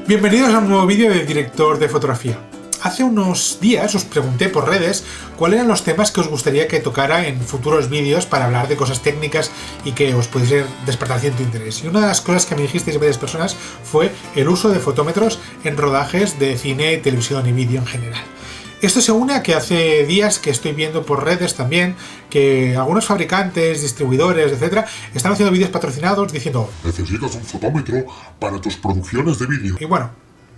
Bienvenidos a un nuevo vídeo de director de fotografía. Hace unos días os pregunté por redes cuáles eran los temas que os gustaría que tocara en futuros vídeos para hablar de cosas técnicas y que os pudiese despertar cierto interés. Y una de las cosas que me dijisteis varias personas fue el uso de fotómetros en rodajes de cine, televisión y vídeo en general. Esto se une a que hace días que estoy viendo por redes también que algunos fabricantes, distribuidores, etcétera, están haciendo vídeos patrocinados diciendo necesitas un fotómetro para tus producciones de vídeo. Y bueno,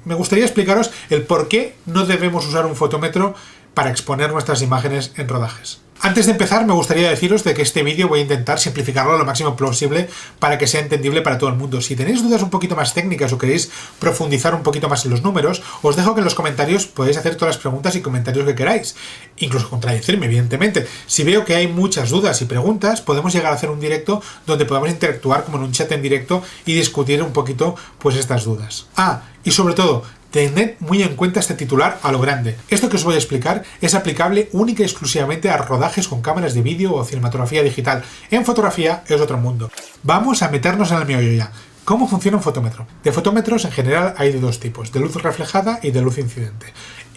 me gustaría explicaros el por qué no debemos usar un fotómetro para exponer nuestras imágenes en rodajes. Antes de empezar, me gustaría deciros de que este vídeo voy a intentar simplificarlo lo máximo posible para que sea entendible para todo el mundo. Si tenéis dudas un poquito más técnicas o queréis profundizar un poquito más en los números, os dejo que en los comentarios podéis hacer todas las preguntas y comentarios que queráis. Incluso contradecirme, evidentemente. Si veo que hay muchas dudas y preguntas, podemos llegar a hacer un directo donde podamos interactuar como en un chat en directo y discutir un poquito pues estas dudas. Y sobre todo, tened muy en cuenta este titular a lo grande. Esto que os voy a explicar es aplicable única y exclusivamente a rodajes con cámaras de vídeo o cinematografía digital. En fotografía es otro mundo. Vamos a meternos en el meollo ya. ¿Cómo funciona un fotómetro? De fotómetros en general hay de dos tipos, de luz reflejada y de luz incidente.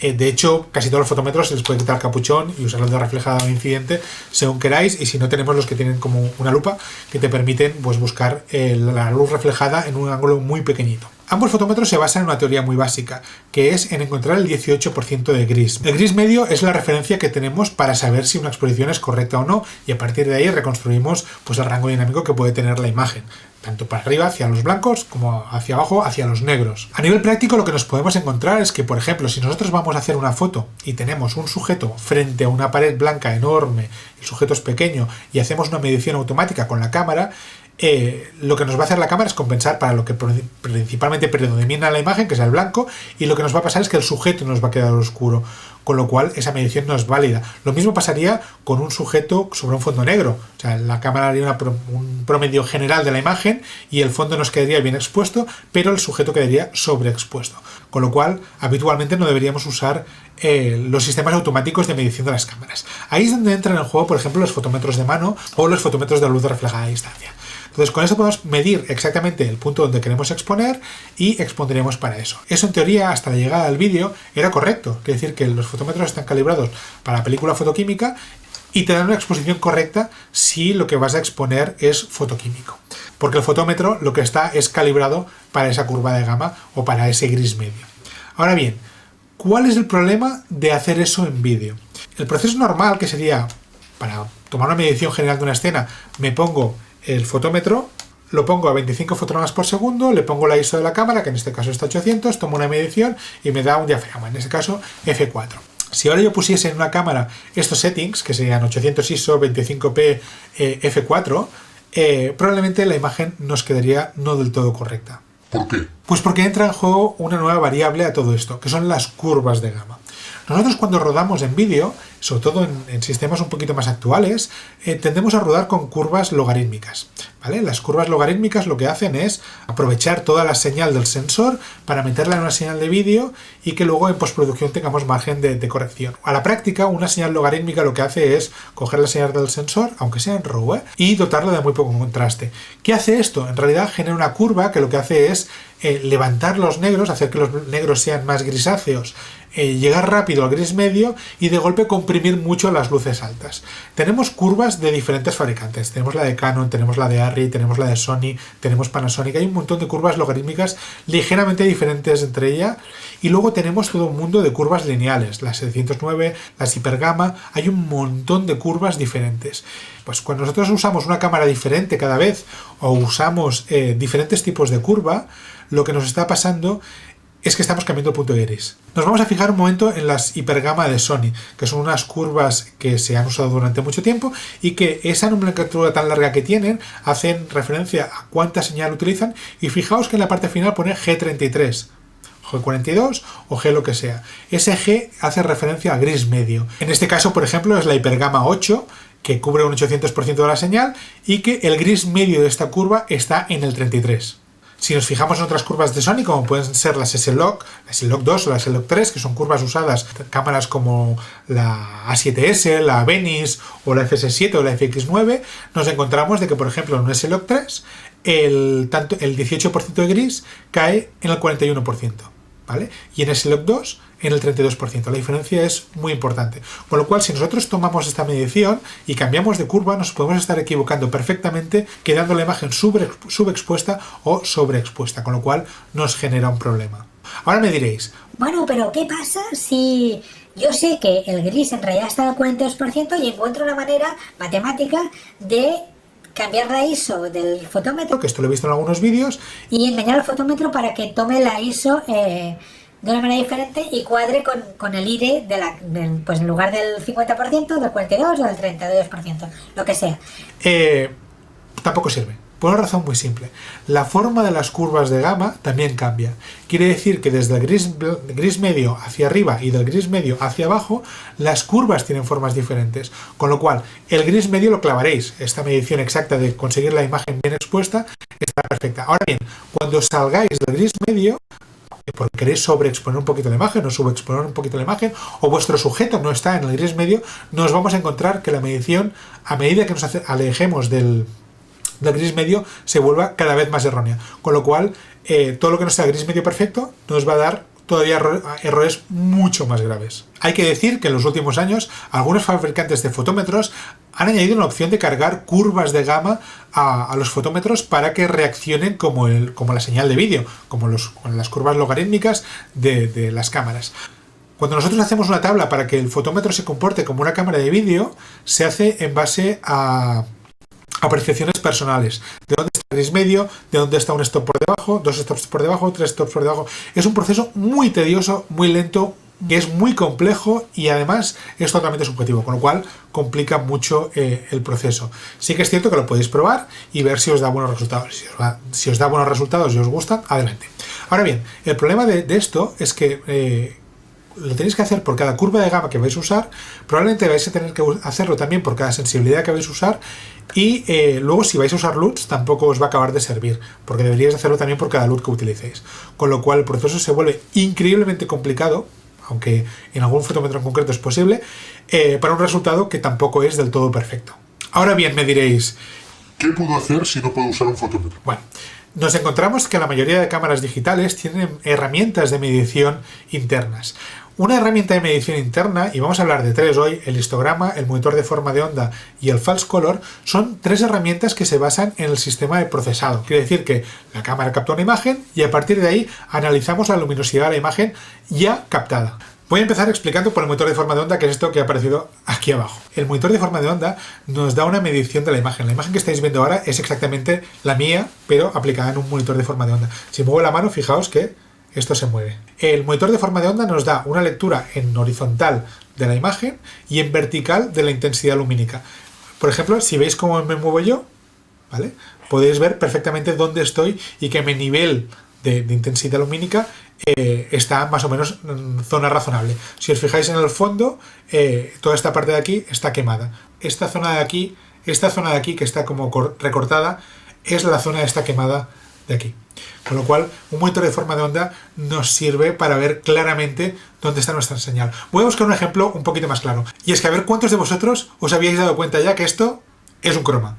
De hecho, casi todos los fotómetros se les puede quitar el capuchón y usar luz reflejada o incidente según queráis, y si no, tenemos los que tienen como una lupa que te permiten pues buscar la luz reflejada en un ángulo muy pequeñito. Ambos fotómetros se basan en una teoría muy básica, que es en encontrar el 18% de gris. El gris medio es la referencia que tenemos para saber si una exposición es correcta o no, y a partir de ahí reconstruimos pues el rango dinámico que puede tener la imagen, tanto para arriba hacia los blancos como hacia abajo hacia los negros. A nivel práctico, lo que nos podemos encontrar es que, por ejemplo, si nosotros vamos a hacer una foto y tenemos un sujeto frente a una pared blanca enorme, el sujeto es pequeño y hacemos una medición automática con la cámara, lo que nos va a hacer la cámara es compensar para lo que principalmente predomina la imagen, que es el blanco, y lo que nos va a pasar es que el sujeto nos va a quedar oscuro, con lo cual esa medición no es válida. Lo mismo pasaría con un sujeto sobre un fondo negro. O sea, la cámara haría un promedio general de la imagen y el fondo nos quedaría bien expuesto, pero el sujeto quedaría sobreexpuesto. Con lo cual, habitualmente no deberíamos usar los sistemas automáticos de medición de las cámaras. Ahí es donde entran en juego, por ejemplo, los fotómetros de mano o los fotómetros de luz reflejada a distancia. Entonces, con eso podemos medir exactamente el punto donde queremos exponer y expondremos para eso. Eso, en teoría, hasta la llegada del vídeo, era correcto. Quiere decir que los fotómetros están calibrados para la película fotoquímica y te dan una exposición correcta si lo que vas a exponer es fotoquímico. Porque el fotómetro lo que está es calibrado para esa curva de gamma o para ese gris medio. Ahora bien, ¿cuál es el problema de hacer eso en vídeo? El proceso normal, que sería, para tomar una medición general de una escena, me pongo el fotómetro, lo pongo a 25 fotogramas por segundo, le pongo la ISO de la cámara, que en este caso está a 800, tomo una medición y me da un diafragma, en este caso F4. Si ahora yo pusiese en una cámara estos settings, que serían 800 ISO, 25p, F4, probablemente la imagen nos quedaría no del todo correcta. ¿Por qué? Pues porque entra en juego una nueva variable a todo esto, que son las curvas de gamma. Nosotros, cuando rodamos en vídeo, sobre todo en sistemas un poquito más actuales, tendemos a rodar con curvas logarítmicas, ¿vale? Las curvas logarítmicas lo que hacen es aprovechar toda la señal del sensor para meterla en una señal de vídeo y que luego en postproducción tengamos margen de corrección. A la práctica, una señal logarítmica lo que hace es coger la señal del sensor, aunque sea en RAW, y dotarla de muy poco contraste. ¿Qué hace esto? En realidad genera una curva que lo que hace es levantar los negros, hacer que los negros sean más grisáceos, llegar rápido al gris medio y de golpe comprimir mucho las luces altas. Tenemos curvas de diferentes fabricantes. Tenemos la de Canon, tenemos la de Arri, tenemos la de Sony, tenemos Panasonic. Hay un montón de curvas logarítmicas ligeramente diferentes entre ellas. Y luego tenemos todo un mundo de curvas lineales. Las 709, las hipergamma. Hay un montón de curvas diferentes. Pues cuando nosotros usamos una cámara diferente cada vez o usamos diferentes tipos de curva, lo que nos está pasando es que estamos cambiando el punto de gris. Nos vamos a fijar un momento en las hipergamma de Sony, que son unas curvas que se han usado durante mucho tiempo y que esa nomenclatura tan larga que tienen hacen referencia a cuánta señal utilizan, y fijaos que en la parte final pone G33, G42 o G lo que sea. Ese G hace referencia al gris medio. En este caso, por ejemplo, es la hipergamma 8, que cubre un 800% de la señal y que el gris medio de esta curva está en el 33. Si nos fijamos en otras curvas de Sony, como pueden ser las S-Log 2 o las S-Log 3, que son curvas usadas en cámaras como la A7S, la Venice o la FS7 o la FX9, nos encontramos de que, por ejemplo, en un S-Log 3 el 18% de gris cae en el 41%, ¿vale? Y en S-Log 2 en el 32%. La diferencia es muy importante. Con lo cual, si nosotros tomamos esta medición y cambiamos de curva, nos podemos estar equivocando perfectamente, quedando la imagen subexpuesta o sobreexpuesta, con lo cual nos genera un problema. Ahora me diréis, bueno, pero ¿qué pasa si yo sé que el gris en realidad está al 42% y encuentro una manera matemática de cambiar la ISO del fotómetro, que esto lo he visto en algunos vídeos, y engañar al fotómetro para que tome la ISO de una manera diferente y cuadre con el IRE pues en lugar del 50%, del 42% o del 32%, lo que sea? Tampoco sirve. Por una razón muy simple. La forma de las curvas de gama también cambia. Quiere decir que desde el gris medio hacia arriba y del gris medio hacia abajo, las curvas tienen formas diferentes. Con lo cual, el gris medio lo clavaréis. Esta medición exacta de conseguir la imagen bien expuesta está perfecta. Ahora bien, cuando salgáis del gris medio, porque queréis sobreexponer un poquito la imagen o subexponer un poquito la imagen, o vuestro sujeto no está en el gris medio, nos vamos a encontrar que la medición, a medida que nos alejemos del gris medio, se vuelva cada vez más errónea. Con lo cual, todo lo que no sea gris medio perfecto nos va a dar todavía errores mucho más graves. Hay que decir que en los últimos años algunos fabricantes de fotómetros han añadido una opción de cargar curvas de gama a los fotómetros para que reaccionen como la señal de vídeo, como las curvas logarítmicas de las cámaras. Cuando nosotros hacemos una tabla para que el fotómetro se comporte como una cámara de vídeo, se hace en base a apreciaciones personales, de dónde está el gris medio, de dónde está un stop por debajo, 2 stops por debajo, 3 stops por debajo. Es un proceso muy tedioso, muy lento, que es muy complejo y además es totalmente subjetivo, con lo cual complica mucho el proceso. Sí que es cierto que lo podéis probar y ver si os da buenos resultados. Si os da buenos resultados y os gustan, adelante. Ahora bien, el problema de esto es que lo tenéis que hacer por cada curva de gama que vais a usar, probablemente vais a tener que hacerlo también por cada sensibilidad que vais a usar y luego si vais a usar LUTs tampoco os va a acabar de servir, porque deberíais hacerlo también por cada LUT que utilicéis, con lo cual el proceso se vuelve increíblemente complicado, aunque en algún fotómetro en concreto es posible, para un resultado que tampoco es del todo perfecto. Ahora bien, me diréis, ¿qué puedo hacer si no puedo usar un fotómetro? Bueno, nos encontramos que la mayoría de cámaras digitales tienen herramientas de medición internas. Una herramienta de medición interna, y vamos a hablar de 3 hoy, el histograma, el monitor de forma de onda y el false color, son 3 herramientas que se basan en el sistema de procesado. Quiere decir que la cámara capta una imagen y a partir de ahí analizamos la luminosidad de la imagen ya captada. Voy a empezar explicando por el monitor de forma de onda, que es esto que ha aparecido aquí abajo. El monitor de forma de onda nos da una medición de la imagen. La imagen que estáis viendo ahora es exactamente la mía, pero aplicada en un monitor de forma de onda. Si muevo la mano, fijaos que esto se mueve. El monitor de forma de onda nos da una lectura en horizontal de la imagen y en vertical de la intensidad lumínica. Por ejemplo, si veis cómo me muevo yo, ¿vale?, podéis ver perfectamente dónde estoy y que mi nivel de intensidad lumínica está más o menos en zona razonable. Si os fijáis en el fondo, toda esta parte de aquí está quemada. Esta zona de aquí que está como recortada, es la zona esta quemada de aquí. Con lo cual, un monitor de forma de onda nos sirve para ver claramente dónde está nuestra señal. Voy a buscar un ejemplo un poquito más claro. Y es que a ver cuántos de vosotros os habíais dado cuenta ya que esto es un croma.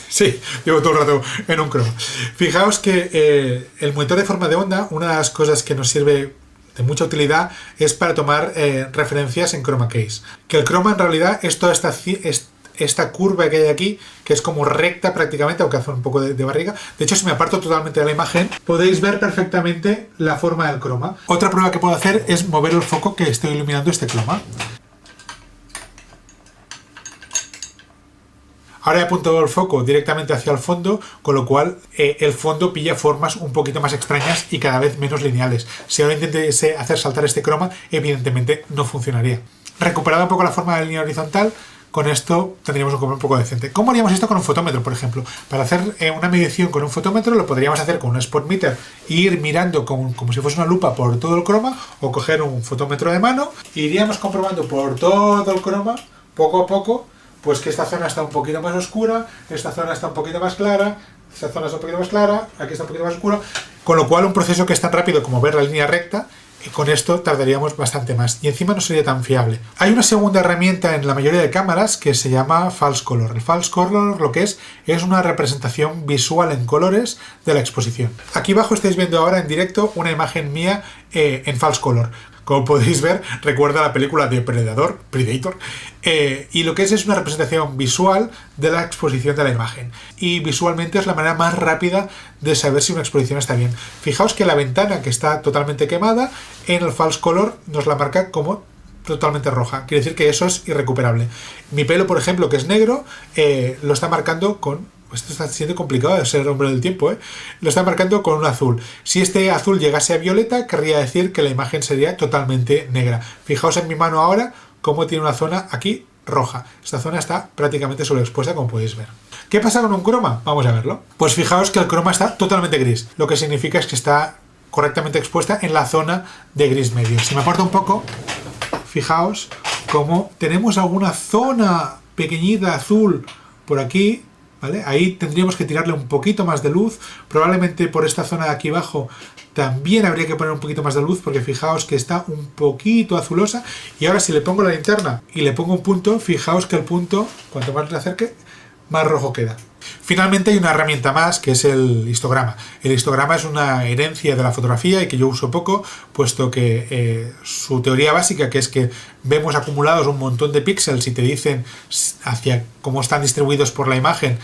Sí, llevo todo el rato en un croma. Fijaos que el monitor de forma de onda, una de las cosas que nos sirve de mucha utilidad es para tomar referencias en chroma keys. Que el croma en realidad es toda esta curva que hay aquí, que es como recta prácticamente, aunque hace un poco de barriga. De hecho, si me aparto totalmente de la imagen, podéis ver perfectamente la forma del croma. Otra prueba que puedo hacer es mover el foco que estoy iluminando este croma. Ahora he apuntado el foco directamente hacia el fondo, con lo cual el fondo pilla formas un poquito más extrañas y cada vez menos lineales. Si ahora intentase hacer saltar este croma, evidentemente no funcionaría. Recuperada un poco la forma de la línea horizontal, con esto tendríamos un croma un poco decente. ¿Cómo haríamos esto con un fotómetro, por ejemplo? Para hacer una medición con un fotómetro lo podríamos hacer con un spot meter e ir mirando como si fuese una lupa por todo el croma, o coger un fotómetro de mano e iríamos comprobando por todo el croma, poco a poco, pues que esta zona está un poquito más oscura, esta zona está un poquito más clara, esta zona está un poquito más clara, aquí está un poquito más oscura, Con lo cual un proceso que es tan rápido como ver la línea recta, con esto tardaríamos bastante más y encima no sería tan fiable. Hay una segunda herramienta en la mayoría de cámaras que se llama False Color. El False Color lo que es una representación visual en colores de la exposición. Aquí abajo estáis viendo ahora en directo una imagen mía en False Color. Como podéis ver, recuerda la película de Predator, y lo que es una representación visual de la exposición de la imagen. Y visualmente es la manera más rápida de saber si una exposición está bien. Fijaos que la ventana que está totalmente quemada, en el False Color nos la marca como totalmente roja. Quiere decir que eso es irrecuperable. Mi pelo, por ejemplo, que es negro, lo está marcando con... Esto está siendo complicado de ser hombre del tiempo, ¿eh? Lo está marcando con un azul. Si este azul llegase a violeta, querría decir que la imagen sería totalmente negra. Fijaos en mi mano ahora cómo tiene una zona aquí roja. Esta zona está prácticamente sobreexpuesta, como podéis ver. ¿Qué pasa con un croma? Vamos a verlo. Pues fijaos que el croma está totalmente gris, lo que significa es que está correctamente expuesta en la zona de gris medio. Si me aparto un poco, fijaos cómo tenemos alguna zona pequeñita azul por aquí, ¿vale? Ahí tendríamos que tirarle un poquito más de luz. Probablemente por esta zona de aquí abajo también habría que poner un poquito más de luz, porque fijaos que está un poquito azulosa. Y ahora si le pongo la linterna y le pongo un punto, fijaos que el punto, cuanto más le acerque, más rojo queda. Finalmente hay una herramienta más, que es el histograma. El histograma es una herencia de la fotografía y que yo uso poco, puesto que su teoría básica, que es que vemos acumulados un montón de píxeles y te dicen hacia cómo están distribuidos por la imagen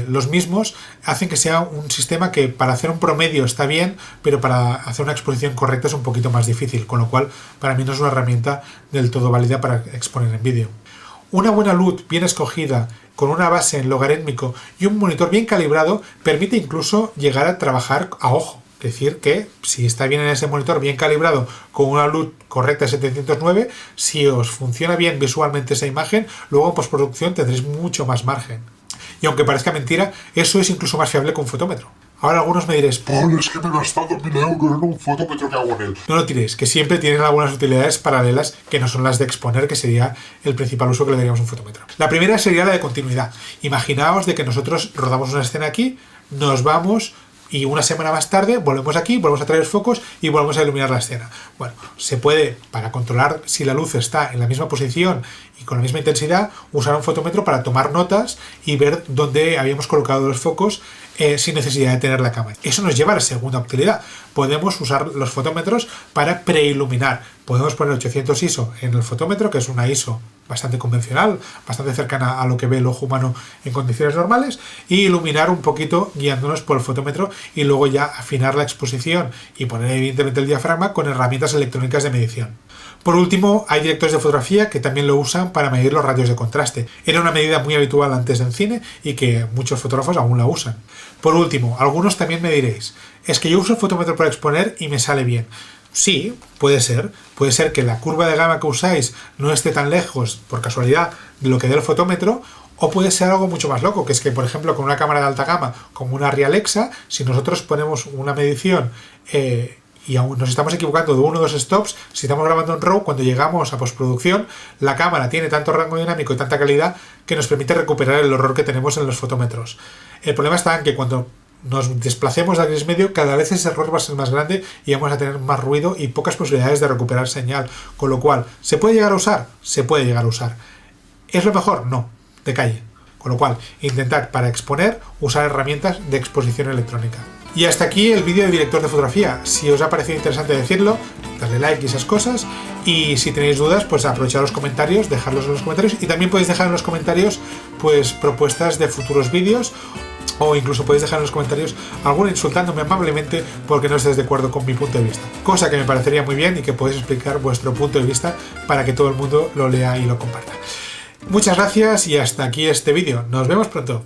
los mismos, hacen que sea un sistema que para hacer un promedio está bien, pero para hacer una exposición correcta es un poquito más difícil, con lo cual para mí no es una herramienta del todo válida para exponer en vídeo. Una buena luz bien escogida, con una base en logarítmico y un monitor bien calibrado, permite incluso llegar a trabajar a ojo. Es decir, que si está bien en ese monitor bien calibrado, con una luz correcta de 709, si os funciona bien visualmente esa imagen, luego en postproducción tendréis mucho más margen. Y aunque parezca mentira, eso es incluso más fiable que un fotómetro. Ahora algunos me diréis, Paul, es que me he gastado 1.000 euros en un fotómetro, que hago en él. No lo tiréis, que siempre tienen algunas utilidades paralelas que no son las de exponer, que sería el principal uso que le daríamos a un fotómetro. La primera sería la de continuidad. Imaginaos de que nosotros rodamos una escena aquí, nos vamos y una semana más tarde volvemos aquí, volvemos a traer focos y volvemos a iluminar la escena. Bueno, se puede, para controlar si la luz está en la misma posición y con la misma intensidad, usar un fotómetro para tomar notas y ver dónde habíamos colocado los focos sin necesidad de tener la cámara. Eso nos lleva a la segunda utilidad. Podemos usar los fotómetros para preiluminar. Podemos poner 800 ISO en el fotómetro, que es una ISO bastante convencional, bastante cercana a lo que ve el ojo humano en condiciones normales, y iluminar un poquito guiándonos por el fotómetro y luego ya afinar la exposición y poner evidentemente el diafragma con herramientas electrónicas de medición. Por último, hay directores de fotografía que también lo usan para medir los ratios de contraste. Era una medida muy habitual antes en cine y que muchos fotógrafos aún la usan. Por último, algunos también me diréis, es que yo uso el fotómetro para exponer y me sale bien. Sí, puede ser que la curva de gama que usáis no esté tan lejos, por casualidad, de lo que dé el fotómetro, o puede ser algo mucho más loco, que es que, por ejemplo, con una cámara de alta gama, como una Arri Alexa, si nosotros ponemos una medición y aún nos estamos equivocando de 1 o 2 stops, si estamos grabando en RAW, cuando llegamos a postproducción, la cámara tiene tanto rango dinámico y tanta calidad que nos permite recuperar el error que tenemos en los fotómetros. El problema está en que cuando nos desplacemos al gris medio, cada vez ese error va a ser más grande y vamos a tener más ruido y pocas posibilidades de recuperar señal. Con lo cual, ¿se puede llegar a usar? Se puede llegar a usar. ¿Es lo mejor? No, de calle. Con lo cual, intentad para exponer usar herramientas de exposición electrónica. Y hasta aquí el vídeo de director de fotografía. Si os ha parecido interesante decirlo, darle like y esas cosas. Y si tenéis dudas, pues aprovechad los comentarios, dejadlos en los comentarios. Y también podéis dejar en los comentarios pues propuestas de futuros vídeos. O incluso podéis dejar en los comentarios alguno insultándome amablemente porque no estéis de acuerdo con mi punto de vista. Cosa que me parecería muy bien y que podéis explicar vuestro punto de vista para que todo el mundo lo lea y lo comparta. Muchas gracias y hasta aquí este vídeo. Nos vemos pronto.